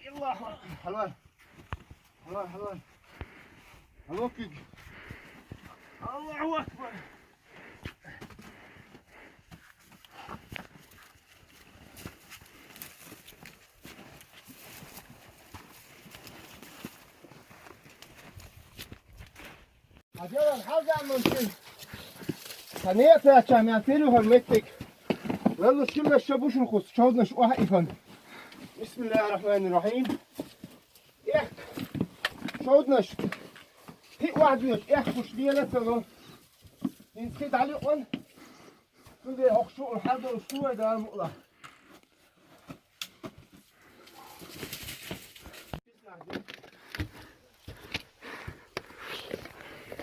يلا حلوان حلوان حلوان هلوكي الله اكبر عجبا حاجة ممكن ثانية تاچم يعني تلو هرمتك يلا شكل الشبوش نخص شاودنا شو واحد بسم الله الرحمن الرحيم ايه شاودنا هيك واحد بيش ايه خوش ديالة تلو ينسكت عليه قول بدي اخشو الحد الاسبوع ده المقلع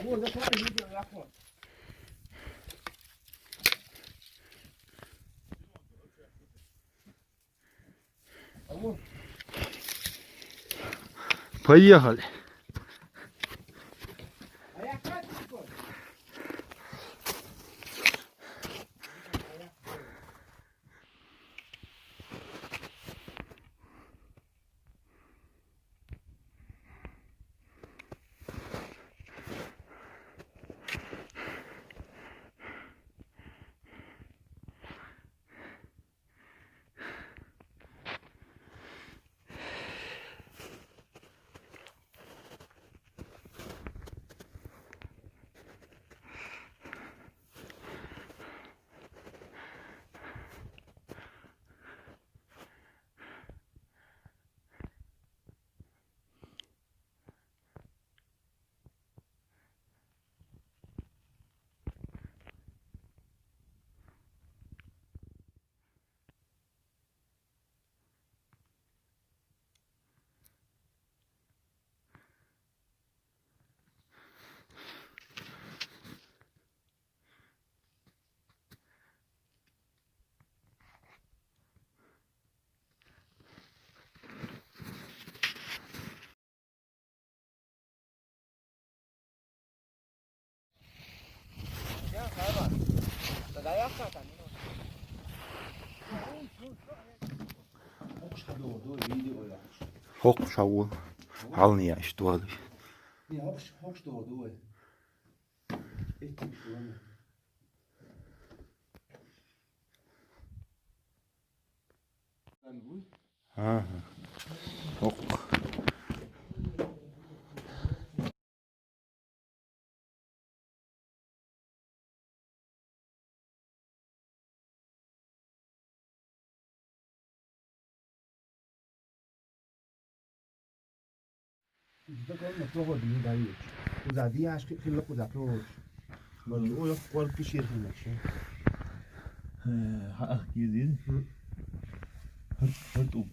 هو ده كان يجي يا اخوان Поехали. Hochschauen. Allen ja ist du. Ja, hochst du. Aha. Hoch. ده كان مطلوب دي دايت وزادي عشان كل قدرتوش والله قول كشير هناك Ach, gesehen. Hört auf,